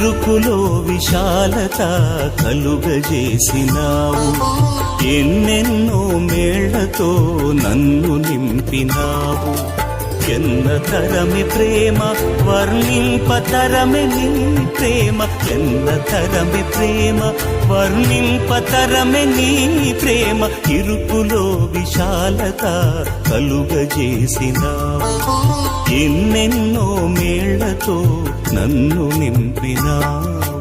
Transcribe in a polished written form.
ఇరుకులో విశాలత కలుగజేసినావు, ఎన్నెన్నో మేళ్లతో నన్ను నింపినావు. ఎన్నతరమి ప్రేమ వర్ణింపతరమి నీ ప్రేమ, ఎన్నతరమి ప్రేమ వర్ణింపతరమి నీ ప్రేమ. ఇరుకులో విశాలత కలుగజేసినావు, ఎన్నెన్నో మేళ్లతో నన్ను నింపినావు.